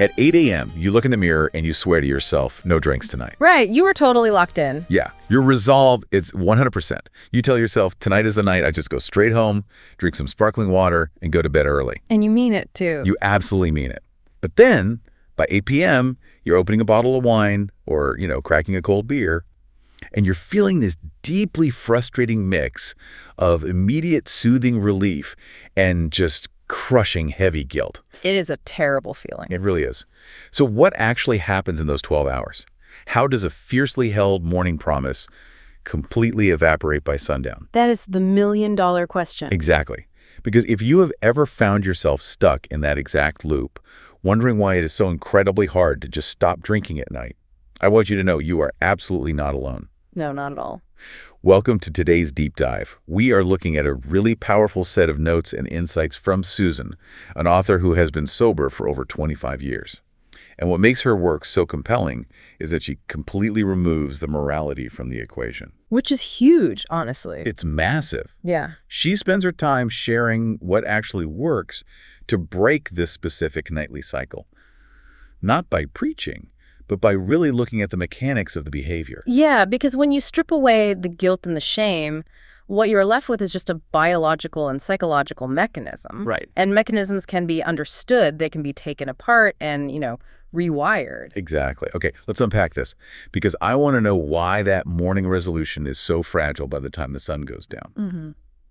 At 8 a.m., you look in the mirror and you swear to yourself, no drinks tonight. Right, you were totally locked in. Yeah, your resolve is 100%. You tell yourself, tonight is the night I just go straight home, drink some sparkling water, and go to bed early. And you mean it, too. You absolutely mean it. But then, by 8 p.m., you're opening a bottle of wine or, cracking a cold beer, and you're feeling this deeply frustrating mix of immediate soothing relief and just crushing heavy guilt. It is a terrible feeling. It really is. So what actually happens in those 12 hours? How does a fiercely held morning promise completely evaporate by sundown? That is the million-dollar question. Exactly. Because if you have ever found yourself stuck in that exact loop, wondering why it is so incredibly hard to just stop drinking at night, I want you to know you are absolutely not alone. No, not at all. Welcome to today's deep dive. We are looking at a really powerful set of notes and insights from Susan, an author who has been sober for over 25 years. And what makes her work so compelling is that she completely removes the morality from the equation. Which is huge, honestly. It's massive. Yeah. She spends her time sharing what actually works to break this specific nightly cycle. Not by preaching, but by really looking at the mechanics of the behavior. Yeah, because when you strip away the guilt and the shame, what you're left with is just a biological and psychological mechanism. Right. And mechanisms can be understood. They can be taken apart and, rewired. Exactly. Okay, let's unpack this, because I want to know why that morning resolution is so fragile by the time the sun goes down. Mm-hmm.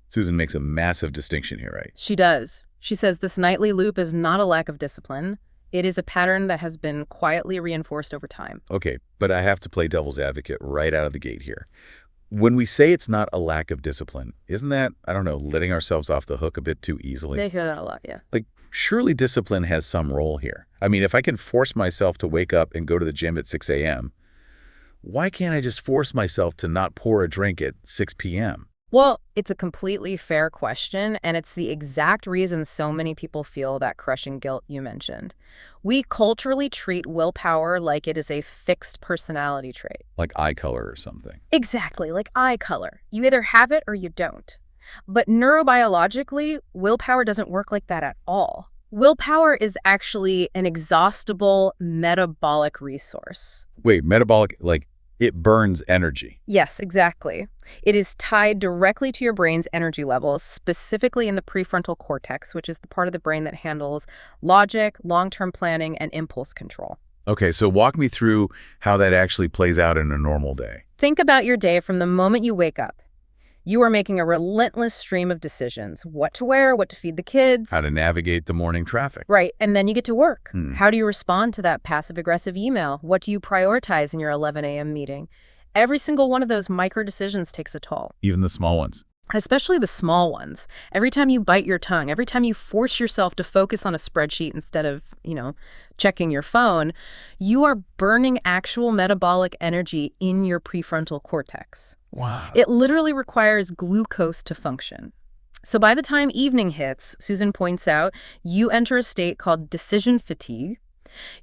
Susan makes a massive distinction here, right? She does. She says this nightly loop is not a lack of discipline. It is a pattern that has been quietly reinforced over time. Okay, but I have to play devil's advocate right out of the gate here. When we say it's not a lack of discipline, isn't that, letting ourselves off the hook a bit too easily? They hear that a lot, yeah. Surely discipline has some role here. I mean, if I can force myself to wake up and go to the gym at 6 a.m., why can't I just force myself to not pour a drink at 6 p.m.? Well, it's a completely fair question, and it's the exact reason so many people feel that crushing guilt you mentioned. We culturally treat willpower like it is a fixed personality trait. Like eye color or something. Exactly, like eye color. You either have it or you don't. But neurobiologically, willpower doesn't work like that at all. Willpower is actually an exhaustible metabolic resource. Wait, metabolic, it burns energy. Yes, exactly. It is tied directly to your brain's energy levels, specifically in the prefrontal cortex, which is the part of the brain that handles logic, long-term planning, and impulse control. Okay, so walk me through how that actually plays out in a normal day. Think about your day from the moment you wake up. You are making a relentless stream of decisions. What to wear, what to feed the kids. How to navigate the morning traffic. Right, and then you get to work. How do you respond to that passive-aggressive email? What do you prioritize in your 11 a.m. meeting? Every single one of those micro decisions takes a toll. Even the small ones. Especially the small ones. Every time you bite your tongue, every time you force yourself to focus on a spreadsheet instead of, checking your phone, you are burning actual metabolic energy in your prefrontal cortex. Wow. It literally requires glucose to function. So by the time evening hits, Susan points out, you enter a state called decision fatigue.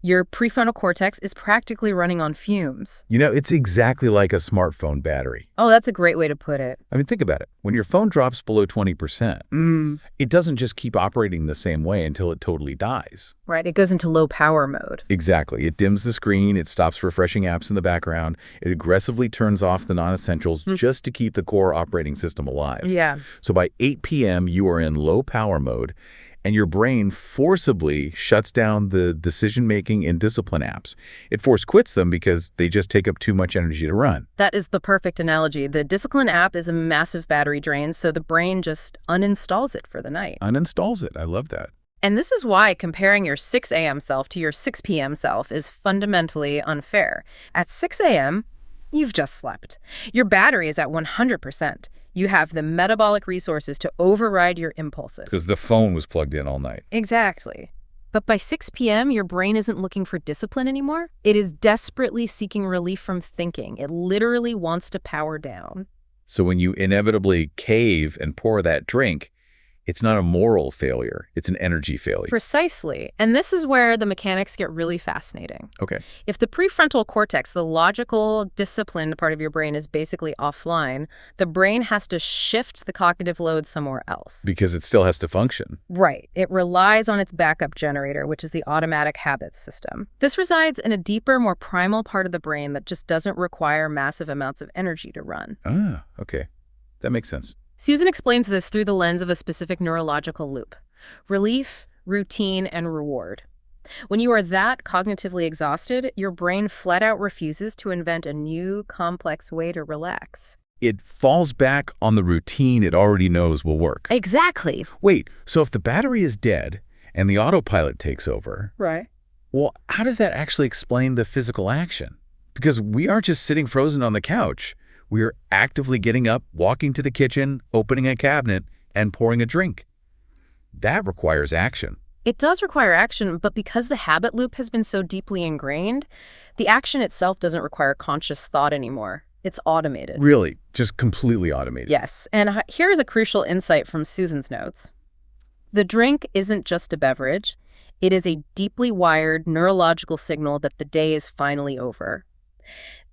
Your prefrontal cortex is practically running on fumes. It's exactly like a smartphone battery. Oh, that's a great way to put it. I mean, think about it. When your phone drops below 20%, it doesn't just keep operating the same way until it totally dies. Right, it goes into low power mode. Exactly. It dims the screen, it stops refreshing apps in the background, it aggressively turns off the non-essentials just to keep the core operating system alive. Yeah. So by 8 p.m., you are in low power mode, and your brain forcibly shuts down the decision-making and discipline apps. It force quits them because they just take up too much energy to run. That is the perfect analogy. The discipline app is a massive battery drain, so the brain just uninstalls it for the night. Uninstalls it. I love that. And this is why comparing your 6 a.m. self to your 6 p.m. self is fundamentally unfair. At 6 a.m., you've just slept. Your battery is at 100%. You have the metabolic resources to override your impulses. Because the phone was plugged in all night. Exactly. But by 6 p.m., your brain isn't looking for discipline anymore. It is desperately seeking relief from thinking. It literally wants to power down. So when you inevitably cave and pour that drink, It's not a moral failure. It's an energy failure. Precisely. And this is where the mechanics get really fascinating. Okay. If the prefrontal cortex, the logical, disciplined part of your brain, is basically offline, the brain has to shift the cognitive load somewhere else. Because it still has to function. Right. It relies on its backup generator, which is the automatic habits system. This resides in a deeper, more primal part of the brain that just doesn't require massive amounts of energy to run. Ah, okay. That makes sense. Susan explains this through the lens of a specific neurological loop: relief, routine, and reward. When you are that cognitively exhausted, your brain flat out refuses to invent a new, complex way to relax. It falls back on the routine it already knows will work. Exactly. Wait, so if the battery is dead and the autopilot takes over, Right. well, how does that actually explain the physical action? Because we aren't just sitting frozen on the couch. We are actively getting up, walking to the kitchen, opening a cabinet, and pouring a drink. That requires action. It does require action, but because the habit loop has been so deeply ingrained, the action itself doesn't require conscious thought anymore. It's automated. Really, just completely automated. Yes, and here is a crucial insight from Susan's notes. The drink isn't just a beverage. It is a deeply wired neurological signal that the day is finally over.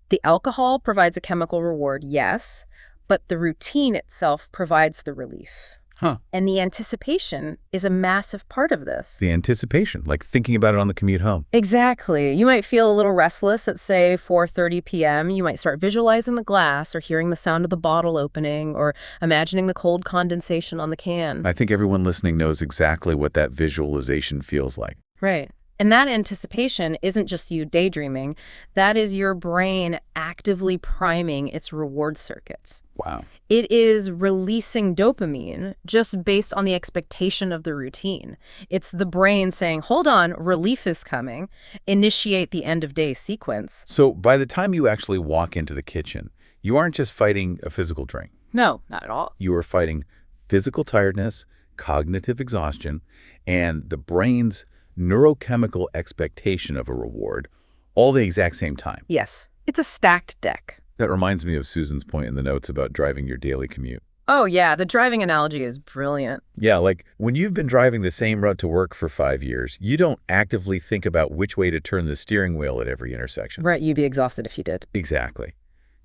The alcohol provides a chemical reward, yes, but the routine itself provides the relief. Huh. And the anticipation is a massive part of this. The anticipation, like thinking about it on the commute home. Exactly. You might feel a little restless at, say, 4:30 p.m. You might start visualizing the glass or hearing the sound of the bottle opening or imagining the cold condensation on the can. I think everyone listening knows exactly what that visualization feels like. Right. And that anticipation isn't just you daydreaming. That is your brain actively priming its reward circuits. Wow. It is releasing dopamine just based on the expectation of the routine. It's the brain saying, hold on, relief is coming. Initiate the end of day sequence. So by the time you actually walk into the kitchen, you aren't just fighting a physical drink. No, not at all. You are fighting physical tiredness, cognitive exhaustion, and the brain's neurochemical expectation of a reward, all the exact same time. Yes, it's a stacked deck. That reminds me of Susan's point in the notes about driving your daily commute. Oh yeah, the driving analogy is brilliant. Yeah, like when you've been driving the same route to work for 5 years, you don't actively think about which way to turn the steering wheel at every intersection. Right, you'd be exhausted if you did. Exactly.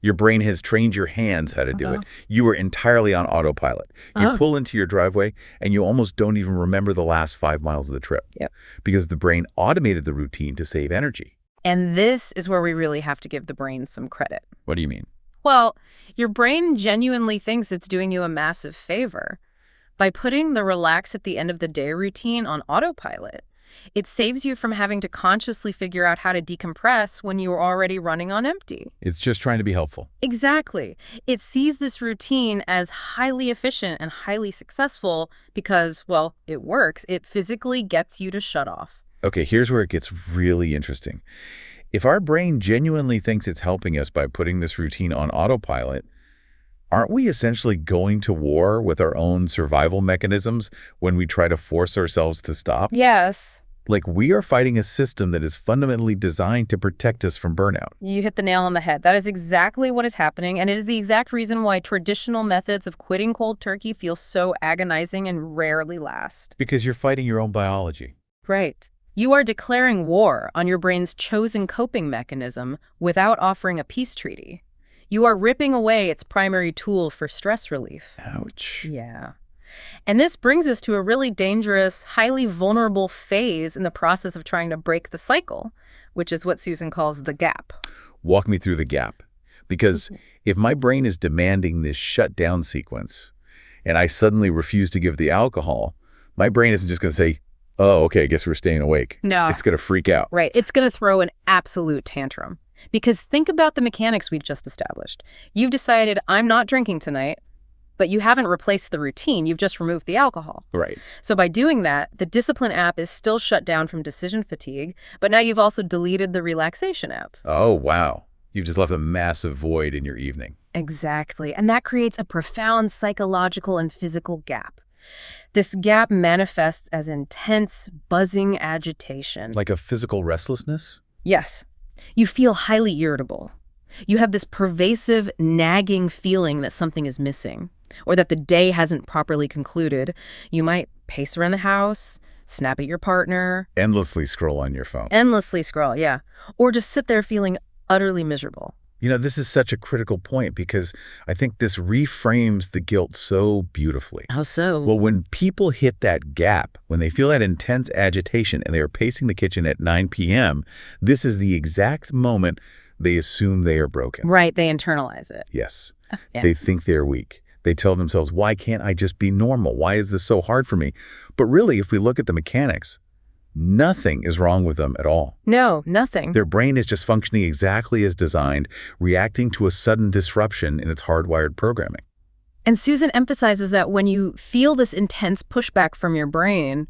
Your brain has trained your hands how to do it. You are entirely on autopilot. You pull into your driveway, and you almost don't even remember the last 5 miles of the trip. Yep. Because the brain automated the routine to save energy. And this is where we really have to give the brain some credit. What do you mean? Well, your brain genuinely thinks it's doing you a massive favor. By putting the relax at the end of the day routine on autopilot, it saves you from having to consciously figure out how to decompress when you are already running on empty. It's just trying to be helpful. Exactly. It sees this routine as highly efficient and highly successful because, well, it works. It physically gets you to shut off. Okay, here's where it gets really interesting. If our brain genuinely thinks it's helping us by putting this routine on autopilot, aren't we essentially going to war with our own survival mechanisms when we try to force ourselves to stop? Yes. Like we are fighting a system that is fundamentally designed to protect us from burnout. You hit the nail on the head. That is exactly what is happening, and it is the exact reason why traditional methods of quitting cold turkey feel so agonizing and rarely last. Because you're fighting your own biology. Right. You are declaring war on your brain's chosen coping mechanism without offering a peace treaty. You are ripping away its primary tool for stress relief. Ouch. Yeah. And this brings us to a really dangerous, highly vulnerable phase in the process of trying to break the cycle, which is what Susan calls the gap. Walk me through the gap. Because if my brain is demanding this shutdown sequence, and I suddenly refuse to give the alcohol, my brain isn't just going to say, oh, okay, I guess we're staying awake. No. It's going to freak out. Right. It's going to throw an absolute tantrum. Because think about the mechanics we just established. You've decided, I'm not drinking tonight, but you haven't replaced the routine. You've just removed the alcohol. Right. So by doing that, the discipline app is still shut down from decision fatigue, but now you've also deleted the relaxation app. Oh, wow. You've just left a massive void in your evening. Exactly. And that creates a profound psychological and physical gap. This gap manifests as intense, buzzing agitation. Like a physical restlessness? Yes. You feel highly irritable. You have this pervasive, nagging feeling that something is missing. or that the day hasn't properly concluded, you might pace around the house, snap at your partner, Endlessly scroll on your phone. endlessly scroll, yeah, or just sit there feeling utterly miserable. This is such a critical point because I think this reframes the guilt so beautifully. How so? Well, when people hit that gap, when they feel that intense agitation and they are pacing the kitchen at 9 p.m., this is the exact moment they assume they are broken. Right, they internalize it. Yes. Yeah. They think they're weak. They tell themselves, why can't I just be normal? Why is this so hard for me? But really, if we look at the mechanics, nothing is wrong with them at all. No, nothing. Their brain is just functioning exactly as designed, reacting to a sudden disruption in its hardwired programming. And Susan emphasizes that when you feel this intense pushback from your brain,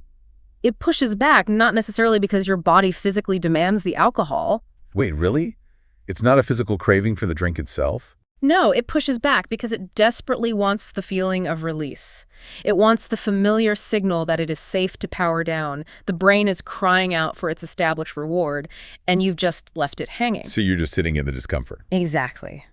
it pushes back not necessarily because your body physically demands the alcohol. Wait, really? It's not a physical craving for the drink itself? No, it pushes back because it desperately wants the feeling of release. It wants the familiar signal that it is safe to power down. The brain is crying out for its established reward, and you've just left it hanging. So you're just sitting in the discomfort. Exactly.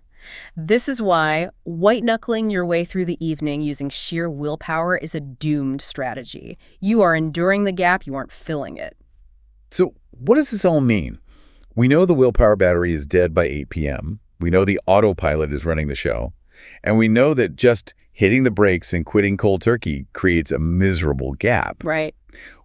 This is why white-knuckling your way through the evening using sheer willpower is a doomed strategy. You are enduring the gap, you aren't filling it. So what does this all mean? We know the willpower battery is dead by 8 p.m. We know the autopilot is running the show. And we know that just hitting the brakes and quitting cold turkey creates a miserable gap. Right.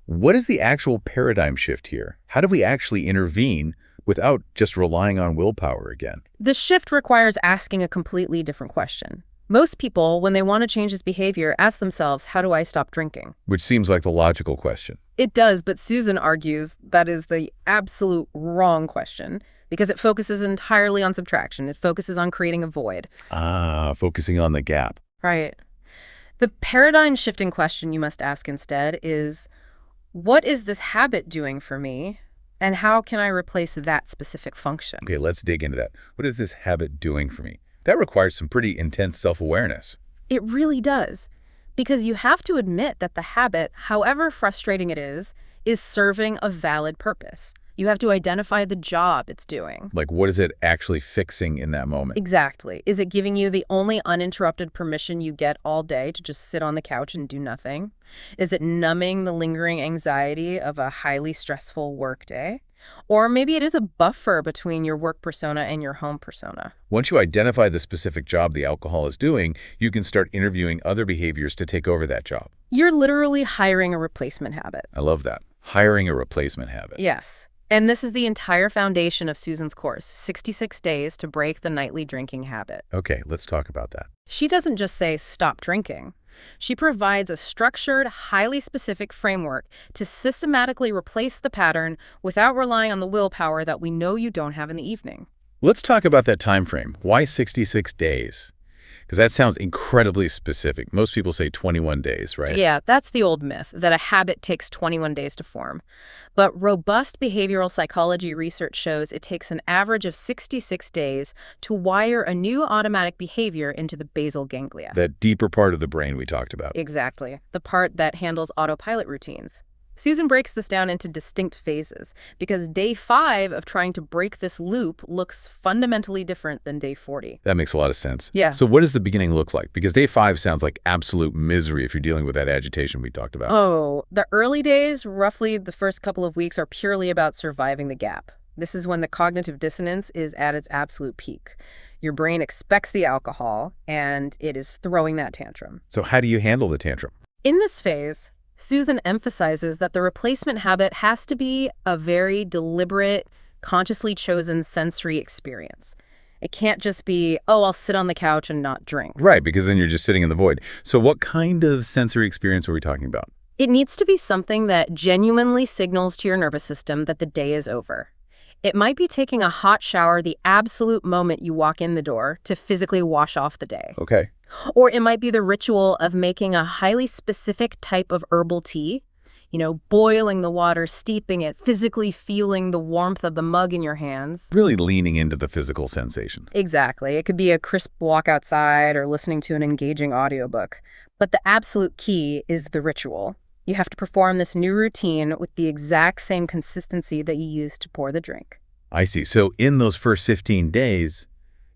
What is the actual paradigm shift here? How do we actually intervene without just relying on willpower again? The shift requires asking a completely different question. Most people, when they want to change this behavior, ask themselves, how do I stop drinking? Which seems like the logical question. It does, but Susan argues that is the absolute wrong question because it focuses entirely on subtraction. It focuses on creating a void. Focusing on the gap. Right. The paradigm-shifting question you must ask instead is, what is this habit doing for me, and how can I replace that specific function? Okay, let's dig into that. What is this habit doing for me? That requires some pretty intense self-awareness. It really does, because you have to admit that the habit, however frustrating it is serving a valid purpose. You have to identify the job it's doing. Like, what is it actually fixing in that moment? Exactly. Is it giving you the only uninterrupted permission you get all day to just sit on the couch and do nothing? Is it numbing the lingering anxiety of a highly stressful workday? Or maybe it is a buffer between your work persona and your home persona. Once you identify the specific job the alcohol is doing, you can start interviewing other behaviors to take over that job. You're literally hiring a replacement habit. I love that. Hiring a replacement habit. Yes. And this is the entire foundation of Susan's course, 66 Days to Break the Nightly Drinking Habit. Okay, let's talk about that. She doesn't just say, stop drinking. She provides a structured, highly specific framework to systematically replace the pattern without relying on the willpower that we know you don't have in the evening. Let's talk about that time frame. Why 66 days? Because that sounds incredibly specific. Most people say 21 days, right? Yeah, that's the old myth, that a habit takes 21 days to form. But robust behavioral psychology research shows it takes an average of 66 days to wire a new automatic behavior into the basal ganglia. That deeper part of the brain we talked about. Exactly, the part that handles autopilot routines. Susan breaks this down into distinct phases because day 5 of trying to break this loop looks fundamentally different than day 40. That makes a lot of sense. Yeah. So what does the beginning look like? Because day 5 sounds like absolute misery if you're dealing with that agitation we talked about. Oh, the early days, roughly the first couple of weeks, are purely about surviving the gap. This is when the cognitive dissonance is at its absolute peak. Your brain expects the alcohol, and it is throwing that tantrum. So how do you handle the tantrum? In this phase, Susan emphasizes that the replacement habit has to be a very deliberate, consciously chosen sensory experience. It can't just be, oh, I'll sit on the couch and not drink. Right, because then you're just sitting in the void. So what kind of sensory experience are we talking about? It needs to be something that genuinely signals to your nervous system that the day is over. It might be taking a hot shower the absolute moment you walk in the door to physically wash off the day. Okay. Or it might be the ritual of making a highly specific type of herbal tea, boiling the water, steeping it, physically feeling the warmth of the mug in your hands. Really leaning into the physical sensation. Exactly. It could be a crisp walk outside or listening to an engaging audiobook. But the absolute key is the ritual. You have to perform this new routine with the exact same consistency that you used to pour the drink. I see. So in those first 15 days,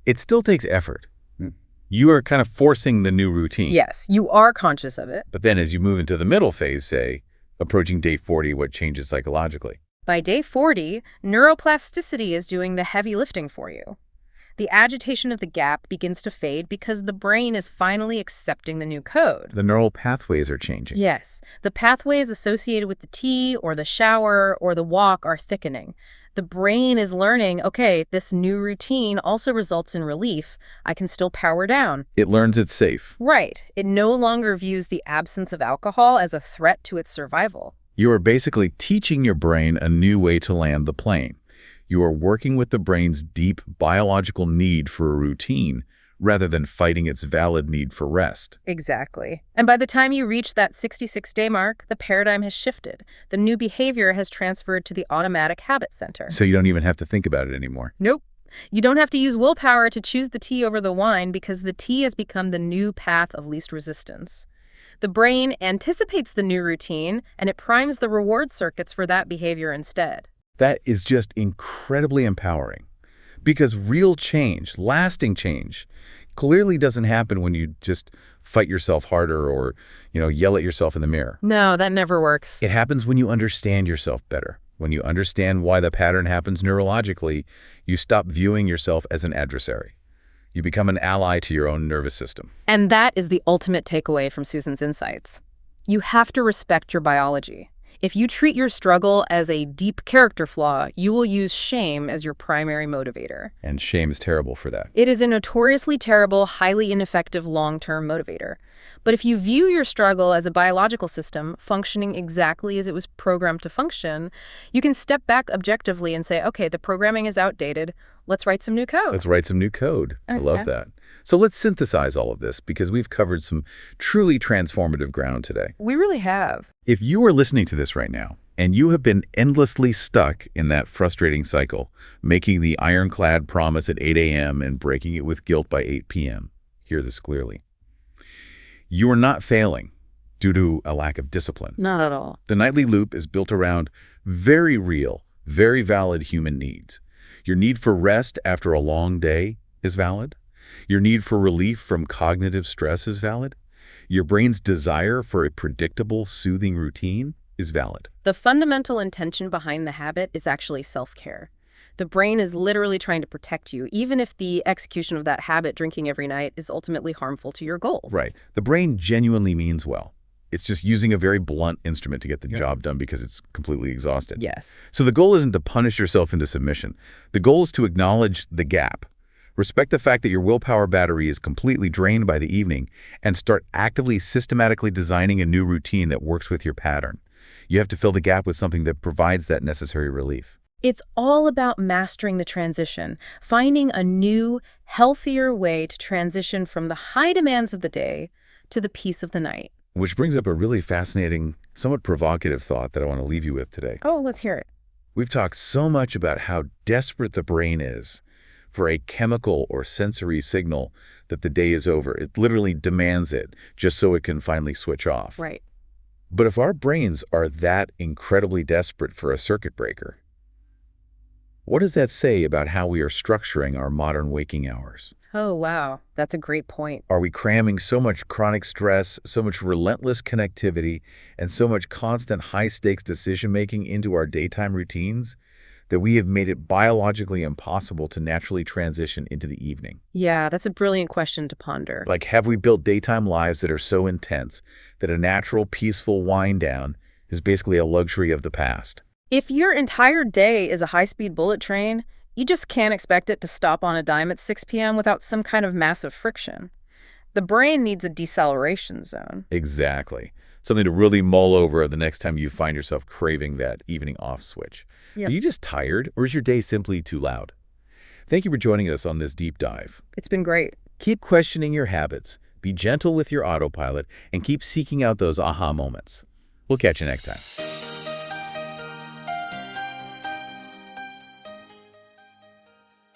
it still takes effort. You are kind of forcing the new routine. Yes, you are conscious of it. But then as you move into the middle phase, say, approaching day 40, what changes psychologically? By day 40, neuroplasticity is doing the heavy lifting for you. The agitation of the gap begins to fade because the brain is finally accepting the new code. The neural pathways are changing. Yes, the pathways associated with the tea or the shower or the walk are thickening. The brain is learning, okay, this new routine also results in relief. I can still power down. It learns it's safe. Right. It no longer views the absence of alcohol as a threat to its survival. You are basically teaching your brain a new way to land the plane. You are working with the brain's deep biological need for a routine rather than fighting its valid need for rest. Exactly. And by the time you reach that 66-day mark, the paradigm has shifted. The new behavior has transferred to the automatic habit center. So you don't even have to think about it anymore. Nope. You don't have to use willpower to choose the tea over the wine because the tea has become the new path of least resistance. The brain anticipates the new routine, and it primes the reward circuits for that behavior instead. That is just incredibly empowering. Because real change, lasting change, clearly doesn't happen when you just fight yourself harder or, yell at yourself in the mirror. No, that never works. It happens when you understand yourself better. When you understand why the pattern happens neurologically, you stop viewing yourself as an adversary. You become an ally to your own nervous system. And that is the ultimate takeaway from Susan's insights. You have to respect your biology. If you treat your struggle as a deep character flaw, you will use shame as your primary motivator. And shame is terrible for that. It is a notoriously terrible, highly ineffective long-term motivator. But if you view your struggle as a biological system functioning exactly as it was programmed to function, you can step back objectively and say, okay, the programming is outdated. Let's write some new code. Let's write some new code. Okay. I love that. So let's synthesize all of this because we've covered some truly transformative ground today. We really have. If you are listening to this right now and you have been endlessly stuck in that frustrating cycle, making the ironclad promise at 8 a.m. and breaking it with guilt by 8 p.m., hear this clearly. You are not failing due to a lack of discipline. Not at all. The nightly loop is built around very real, very valid human needs. Your need for rest after a long day is valid. Your need for relief from cognitive stress is valid. Your brain's desire for a predictable, soothing routine is valid. The fundamental intention behind the habit is actually self-care. The brain is literally trying to protect you, even if the execution of that habit, drinking every night, is ultimately harmful to your goal. Right. The brain genuinely means well. It's just using a very blunt instrument to get the job done because it's completely exhausted. Yes. So the goal isn't to punish yourself into submission. The goal is to acknowledge the gap. Respect the fact that your willpower battery is completely drained by the evening and start actively, systematically designing a new routine that works with your pattern. You have to fill the gap with something that provides that necessary relief. It's all about mastering the transition, finding a new, healthier way to transition from the high demands of the day to the peace of the night. Which brings up a really fascinating, somewhat provocative thought that I want to leave you with today. Oh, let's hear it. We've talked so much about how desperate the brain is for a chemical or sensory signal that the day is over. It literally demands it just so it can finally switch off. Right. But if our brains are that incredibly desperate for a circuit breaker, what does that say about how we are structuring our modern waking hours? Oh, wow. That's a great point. Are we cramming so much chronic stress, so much relentless connectivity, and so much constant high-stakes decision-making into our daytime routines that we have made it biologically impossible to naturally transition into the evening? Yeah, that's a brilliant question to ponder. Like, have we built daytime lives that are so intense that a natural, peaceful wind-down is basically a luxury of the past? If your entire day is a high-speed bullet train, you just can't expect it to stop on a dime at 6 p.m. without some kind of massive friction. The brain needs a deceleration zone. Exactly. Something to really mull over the next time you find yourself craving that evening off switch. Yep. Are you just tired, or is your day simply too loud? Thank you for joining us on this deep dive. It's been great. Keep questioning your habits, be gentle with your autopilot, and keep seeking out those aha moments. We'll catch you next time.